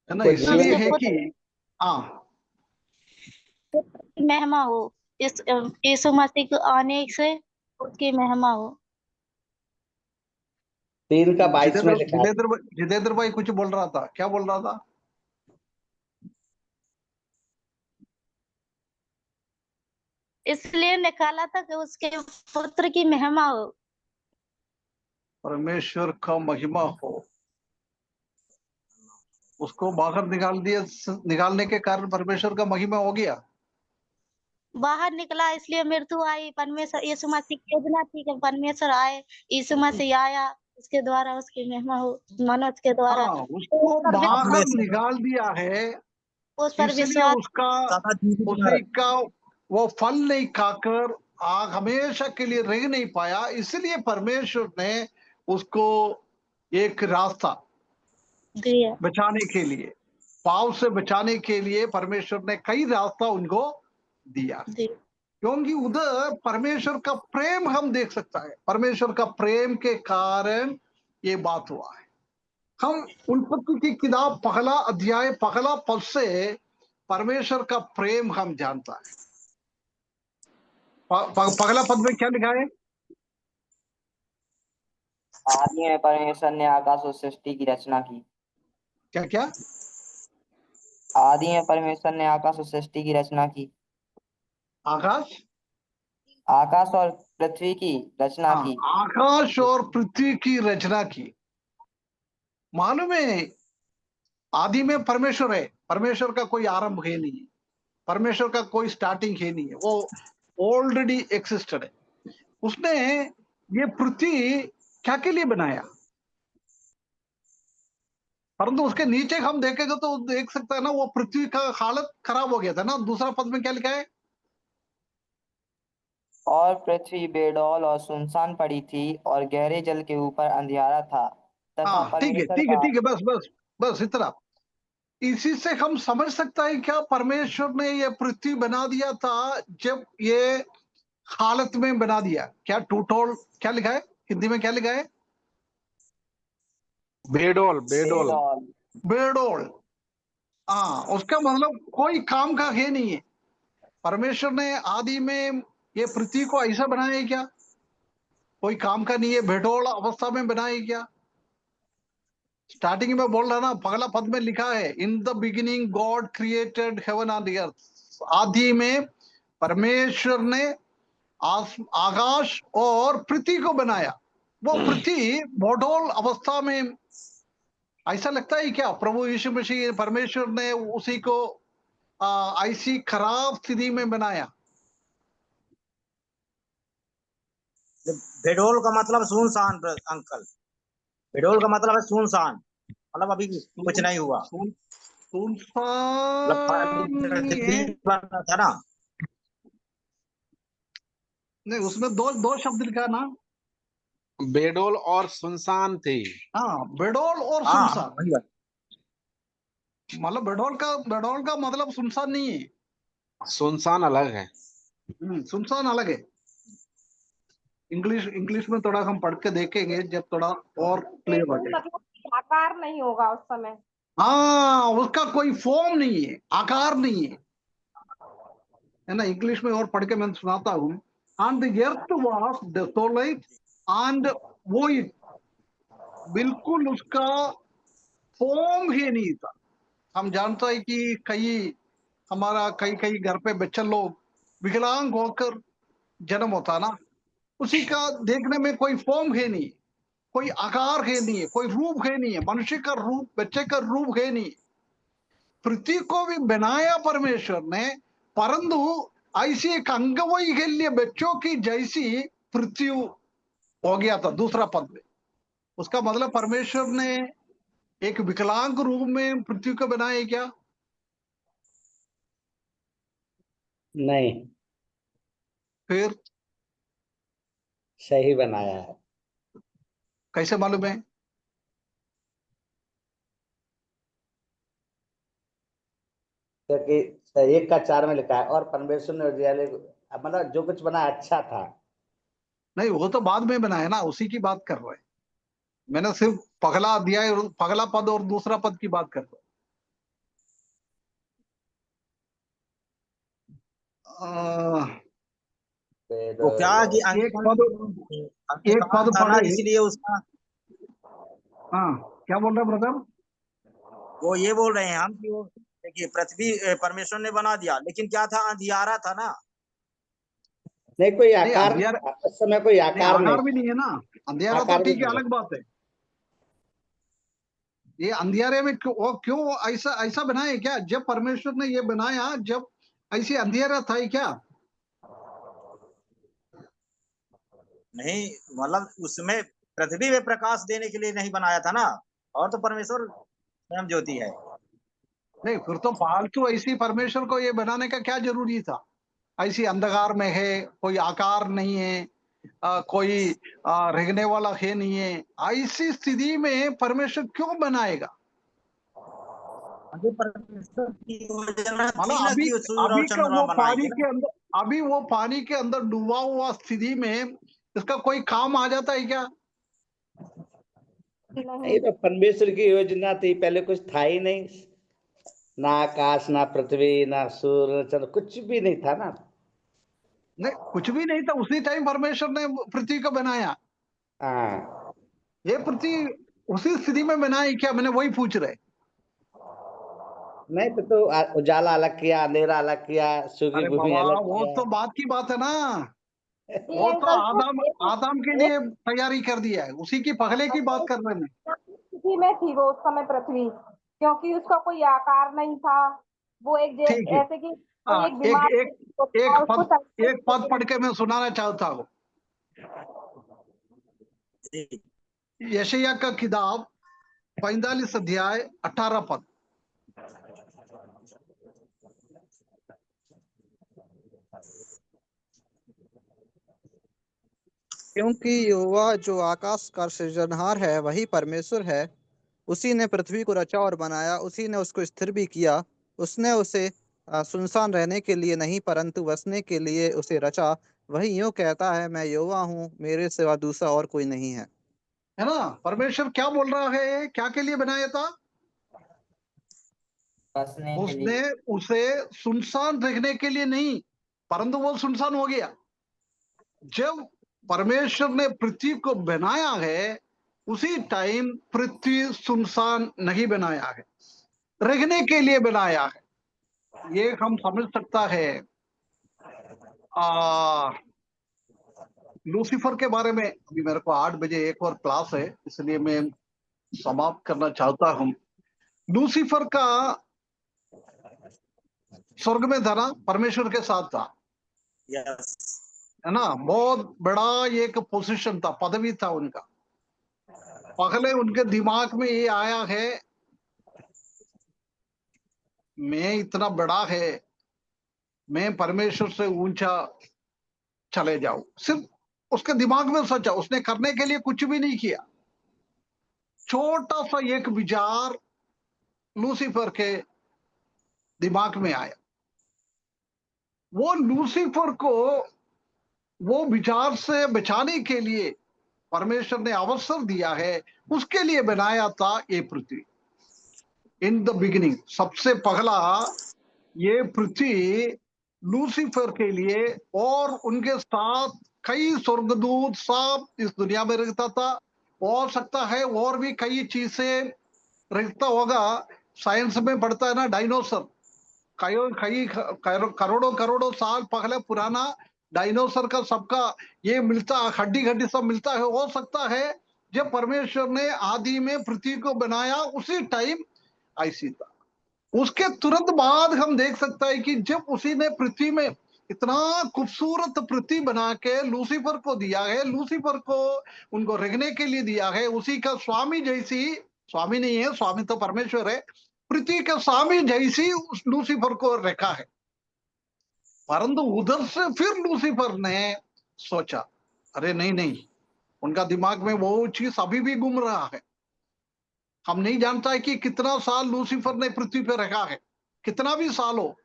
है ना। इसलिए है कि हाँ, महिमा हो, इस यीशु मसीह के आने से उसकी महिमा हो। 3 का 22 में लिखा है। जितेंद्र भाई कुछ बोल रहा था, क्या बोल रहा था? इसलिए निकाला था कि उसके पुत्र की महिमा हो। परमेश्वर का महिमा हो, उसको बाहर निकाल दिया, निकालने के कारण परमेश्वर का महिमा हो गया। बाहर निकला इसलिए मृत्यु आई। परमेश्वर यीशु मसीह की योजना थी कि परमेश्वर आए, यीशु मसीह आया, उसके द्वारा उसकी महिमा हो, मनुष्य के द्वारा। हाँ, उसको बाहर निकाल दिया है, उस पर इसलिए विश्वास उसी का वो फल नहीं खाकर आग हमेशा के लिए रह नहीं पाया, इसलिए परमेश्वर ने उसको एक रास्ता दिया। बचाने के लिए, पाप से बचाने के लिए परमेश्वर ने कई रास्ता उनको दिया, क्योंकि उधर परमेश्वर का प्रेम हम देख सकता है, परमेश्वर का प्रेम के कारण ये बात हुआ है। हम उत्पत्ति की किताब पहला अध्याय पहला पद से परमेश्वर का प्रेम हम जानता है। पहला पद में क्या लिखा है? आदि में परमेश्वर ने आकाश और सृष्टि की रचना की। क्या क्या? आदि में परमेश्वर ने आकाश और सृष्टि की रचना की। आकाश आकाश और पृथ्वी की रचना की। आकाश और पृथ्वी की रचना की। मालूम है, आदि में परमेश्वर है, परमेश्वर का कोई आरंभ है नहीं है, परमेश्वर का कोई स्टार्टिंग है नहीं है, वो ऑलरेडी एक्सिस्टेड है। उसने ये पृथ्वी क्या के लिए बनाया? परंतु उसके नीचे हम देखेंगे तो देख सकते हैं ना, वो पृथ्वी का हालत खराब हो गया था ना। दूसरा पद में क्या लिखा है? और पृथ्वी बेडौल और सुनसान पड़ी थी और गहरे जल के ऊपर अंधियारा था तथा ठीक है परमेश्वर ठीक है का। ठीक है, बस बस बस इतना। इसी से हम समझ सकता है क्या परमेश्वर ने ये पृथ्वी बना दिया था, जब ये हालत में बना दिया। क्या टूटोल क्या लिखा है हिंदी में, क्या लिखा है? बेडोल बेडोल बेडौल। बेडोल। हाँ, उसका मतलब कोई काम का है नहीं है। परमेश्वर ने आदि में ये पृथ्वी को ऐसा बनाया है क्या? कोई काम का नहीं है, बेडोल अवस्था में बनाया है क्या? स्टार्टिंग में बोल रहा ना, पहला पद में लिखा है, in the beginning God created heaven and earth. आदि में परमेश्वर ने आकाश और पृथ्वी को बनाया। वो पृथ्वी बेडौल अवस्था में, ऐसा लगता है क्या प्रभु यीशु मसीह परमेश्वर ने उसी को ऐसी खराब स्थिति में बनाया? बेडोल का मतलब सुनसान अंकल। बेडोल का मतलब है सुनसान, मतलब अभी कुछ नहीं हुआ, मतलब खाली सुनसान है। बन रहा था ना। नहीं, उसमें दो दो शब्द लिखा ना। बेडोल और सुनसान थी। हाँ, बेडौल और हाँ सुनसान। वही बात। मतलब बेडौल का मतलब सुनसान नहीं है। सुनसान अलग है। सुनसान अलग है। इंग्लिश इंग्लिश में थोड़ा हम पढ़ के देखेंगे जब थोड़ा और क्लियर हो जाए। मतलब आकार नहीं होगा उस समय। हाँ, उसका कोई फॉर्म नहीं है, आकार नहीं है। है ना, इंग्लिश में और पढ़ के मैं सुनाता हूँ। And the earth was desolate and void, बिल्कुल उसका फॉर्म ही नहीं था। हम जानते हैं कि कई कई घर पे बच्चे लोग विकलांग होकर जन्म होता ना, उसी का देखने में कोई फॉर्म है नहीं, कोई आकार है नहीं, कोई रूप है नहीं, मनुष्य का रूप, बच्चे का रूप है नहीं। पृथ्वी को भी बनाया परमेश्वर ने, परंतु ऐसी एक अंगवैकल्य बच्चों की जैसी पृथ्वी हो गया था दूसरा पद में। उसका मतलब परमेश्वर ने एक विकलांग रूप में पृथ्वी को बनाया क्या? नहीं, फिर सही बनाया है। कैसे मालूम है? क्योंकि 1:4 में लिखा है, और परमेश्वर ने उजियाले मतलब जो कुछ बना अच्छा था। नहीं, वो तो बाद में बनाया ना, उसी की बात कर रहे हैं। मैंने सिर्फ पगला अध्याय, पगला पद और दूसरा पद की बात कर रहा हूं। फिर वो क्या कि एक पद था ना, पढ़े। इसलिए उसका हाँ, क्या बोल रहे ब्रदर? वो ये बोल रहे हैं हम कि वो देखिए पृथ्वी परमेश्वर ने बना दिया, लेकिन क्या था, अंधियारा था ना। नहीं, कोई नहीं, आकार अंधियारा उस समय कोई नहीं, आकार नहीं आकार भी नहीं है ना। अंधियारा तो आकार भी ठीक है, नहीं है। अलग बात है। ये अंधियारे में क्यों ऐसा ऐसा बनाया क्या? जब परमेश्वर ने ये बनाया, जब ऐसे अंधियारा था ही क्या? नहीं, मतलब उसमें पृथ्वी में प्रकाश देने के लिए नहीं बनाया था ना, और तो परमेश्वर स्वयं ज्योति है। नहीं, फिर तो फालतू ऐसी परमेश्वर को ये बनाने का क्या जरूरी था? ऐसी अंधकार में है, कोई आकार नहीं है, कोई रहने वाला है नहीं है, ऐसी स्थिति में परमेश्वर क्यों बनाएगा? अभी परमेश्वर की योजना मतलब थी ना अभी कि वो सूर्य और अभी का चंद्रमा वो पानी बनाएंगे के ना। अंदर, अभी वो पानी के अंदर डूबा हुआ स्थिति में इसका कोई काम आ जाता है क्या? ये तो परमेश्वर की योजना थी, पहले कुछ था ही नहीं, ना आकाश, ना पृथ्वी, ना सूर्य चंद्र, कुछ भी नहीं था ना। नहीं, कुछ भी नहीं था, उसी टाइम परमेश्वर ने पृथ्वी को बनाया। हाँ, ये पृथ्वी उसी स्थिति में बनाई क्या? मैंने वही पूछ रहे। नहीं तो उजाला अलग किया, अंधेरा अलग किया, सूखी अरे भूमि बाबा, अलग वो किया। तो बात की बात है ना। जी वो तो अंकल, आदम आदम के लिए तैयारी कर दिया है, उसी की पगले की बात कर रहे हैं। स्थिति में थी वो उस समय पृथ्वी, क्योंकि उसका कोई आकार नहीं था। वो ठीक है। ऐसे कि कोई एक एक बीमार एक एक और उसको एक पद पढ़ के मैं सुनाना चाहता हूँ। जी। यशायाह का किताब 45 अध्याय 18 पद। क्योंकि यहोवा जो आकाश का सृजनहार है वही परमेश्वर है। उसी ने पृथ्वी को रचा और बनाया, उसी ने उसको स्थिर भी किया। उसने उसे सुनसान रहने के लिए नहीं परंतु बसने के लिए उसे रचा। वही यूं कहता है, मैं यहोवा हूँ, मेरे सिवा दूसरा और कोई नहीं है। है ना? परमेश्वर क्या बोल रहा है? क्या के लिए बनाया था? बसने के उसने लिए। उसे सुनसान रखने के लिए नहीं, परंतु वो सुनसान हो गया। जब परमेश्वर ने पृथ्वी को बनाया है, उसी टाइम पृथ्वी सुनसान नहीं बनाया है, रहने के लिए बनाया है। ये हम समझ सकता है। आ, लूसीफर के बारे में अभी मेरे को 8 बजे एक और क्लास है, इसलिए मैं समाप्त करना चाहता हूं। लूसीफर का स्वर्ग में था ना, परमेश्वर के साथ था, यस। है ना? बहुत बड़ा एक पोजीशन था, पदवी था उनका। पहले उनके दिमाग में ये आया है, मैं इतना बड़ा है, मैं परमेश्वर से ऊंचा चले जाऊं। सिर्फ उसके दिमाग में सोचा, उसने करने के लिए कुछ भी नहीं किया। छोटा सा एक विचार लूसीफर के दिमाग में आया। वो लूसीफर को वो विचार से बचाने के लिए परमेश्वर ने अवसर दिया है, उसके लिए बनाया था ये पृथ्वी। इन द बिगिनिंग, सबसे पहला ये पृथ्वी लूसीफर के लिए और उनके साथ कई स्वर्गदूत सब इस दुनिया में रहता था। हो सकता है और भी कई चीजें रहता होगा। साइंस में पढ़ता है ना, डायनासोर कई कई करोड़ों करोड़ों साल पहले पुराना डायनासोर का सबका ये मिलता, हड्डी हड्डी सब मिलता है। हो सकता है जब परमेश्वर ने आदि में पृथ्वी को बनाया उसी टाइम ऐसी था। उसके तुरंत बाद हम देख सकते हैं कि जब उसी ने पृथ्वी में इतना खूबसूरत पृथ्वी बना के लूसीफर को दिया है, लूसीफर को उनको रहने के लिए दिया है, उसी का स्वामी जैसी, स्वामी नहीं है, स्वामी तो परमेश्वर है, पृथ्वी के स्वामी जैसी उस लूसीफर को रखा है। परंतु उधर से फिर लूसीफर ने सोचा, अरे नहीं नहीं, उनका दिमाग में वो चीज अभी भी घूम रहा है। हम नहीं जानता है कि कितना साल लूसीफर ने पृथ्वी पे रखा है, कितना भी साल हो,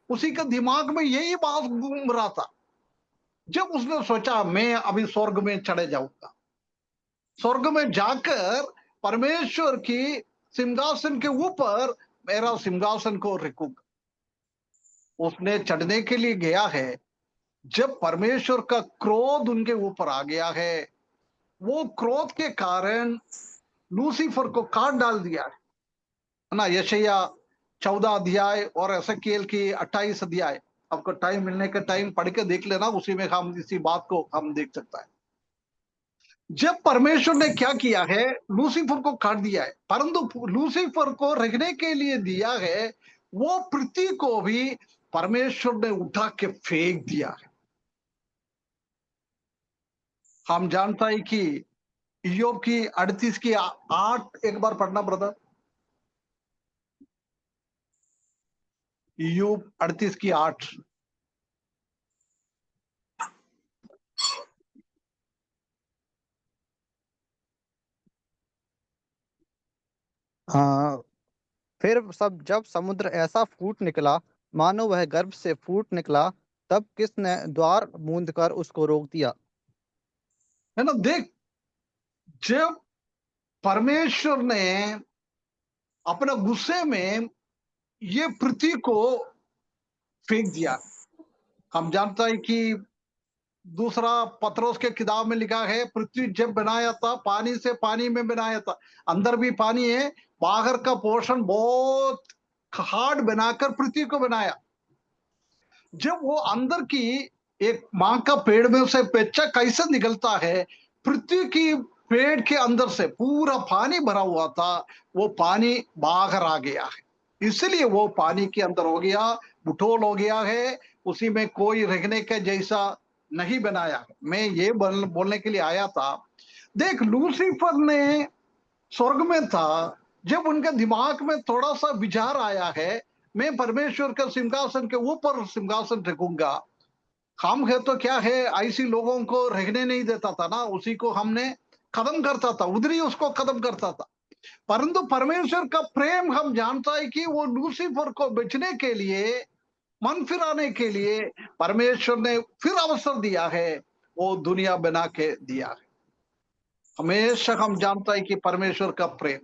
उसी के दिमाग में यही बात घूम रहा था। जब उसने सोचा मैं अभी स्वर्ग में चढ़े जाऊंगा, स्वर्ग में जाकर परमेश्वर की सिंहासन के ऊपर मेरा सिंहासन को रखूंगा, उसने चढ़ने के लिए गया है। जब परमेश्वर का क्रोध उनके ऊपर आ गया है, वो क्रोध के कारण लूसीफर को काट डाल दिया है ना। यशाया 14 अध्याय और एसेकिएल की 28 अध्याय, आपको टाइम मिलने के टाइम पढ़ के देख लेना, उसी में हम इसी बात को हम देख सकता है। जब परमेश्वर ने क्या किया है, लूसीफर को काट दिया है, परंतु लूसीफर को रखने के लिए दिया है वो पृथ्वी को भी परमेश्वर ने उठा के फेंक दिया है। हम जानता है कि इय्योब की 38 की 8 एक बार पढ़ना ब्रदर। इय्योब 38 की 8। हाँ, फिर जब समुद्र ऐसा फूट निकला मानो वह गर्भ से फूट निकला, तब किसने द्वार मूंद कर उसको रोक दिया। है ना, देख, जब परमेश्वर ने अपने गुस्से में ये पृथ्वी को फेंक दिया। हम जानता है कि दूसरा पत्रोस के किताब में लिखा है, पृथ्वी जब बनाया था पानी से पानी में बनाया था, अंदर भी पानी है, बाहर का पोर्शन बहुत हार्ड बनाकर पृथ्वी को बनाया। जब वो अंदर की एक मां का पेड़ में से बच्चा कैसे निकलता है, पृथ्वी की पेड़ के अंदर से पूरा पानी भरा हुआ था, वो पानी बाहर आ गया है, इसलिए वो पानी के अंदर हो गया, बुटोल हो गया है, उसी में कोई रहने के जैसा नहीं बनाया है। मैं ये बोलने के लिए आया था। देख, लूसीफर ने स्वर्ग में था, जब उनके दिमाग में थोड़ा सा विचार आया है मैं परमेश्वर के सिंहासन के ऊपर सिंहासन रखूंगा, हम है तो क्या है, ऐसी लोगों को रहने नहीं देता था ना, उसी को हमने खत्म करता था, उधर ही उसको खत्म करता था। परंतु परमेश्वर का प्रेम हम जानता है कि वो लूसीफर को बचने के लिए, मन फिराने के लिए परमेश्वर ने फिर अवसर दिया है, वो दुनिया बना के दिया है। हमेशा हम जानता है कि परमेश्वर का प्रेम।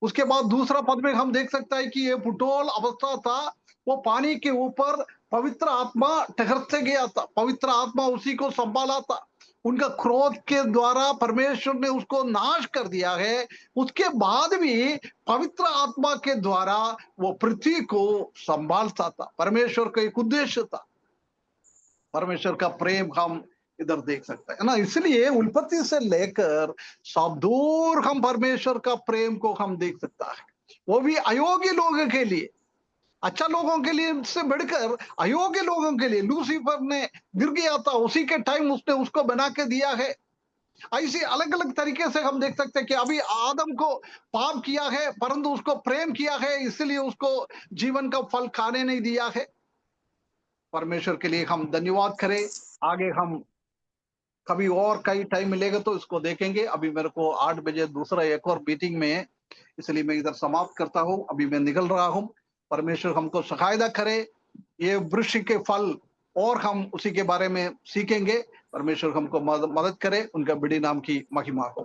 उसके बाद दूसरा पद में हम देख सकता है कि ये फुटोल अवस्था था, वो पानी के ऊपर पवित्र आत्मा ठहरते गया था, पवित्र आत्मा उसी को संभाला था। उनका क्रोध के द्वारा परमेश्वर ने उसको नाश कर दिया है, उसके बाद भी पवित्र आत्मा के द्वारा वो पृथ्वी को संभालता था। परमेश्वर का एक उद्देश्य था, परमेश्वर का प्रेम हम इधर देख सकते हैं ना। इसलिए उत्पत्ति से लेकर सब दूर हम परमेश्वर का प्रेम को हम देख सकता है, वो भी अयोग्य लोगों के लिए, अच्छा लोगों के लिए से बढ़कर अयोग्य लोगों के लिए। लूसीफर ने गिर गया था, उसी के टाइम उसने उसको बना के दिया है। ऐसे अलग अलग तरीके से हम देख सकते हैं कि अभी आदम को पाप किया है परंतु उसको प्रेम किया है, इसलिए उसको जीवन का फल खाने नहीं दिया है। परमेश्वर के लिए हम धन्यवाद करें। आगे हम कभी और कई टाइम मिलेगा तो इसको देखेंगे। अभी मेरे को 8 बजे दूसरा एक और मीटिंग में है, इसलिए मैं इधर समाप्त करता हूँ, अभी मैं निकल रहा हूँ। परमेश्वर हमको सहायता करे, ये वृक्ष के फल और हम उसी के बारे में सीखेंगे। परमेश्वर हमको मदद करे, उनका बड़ी नाम की महिमा हो।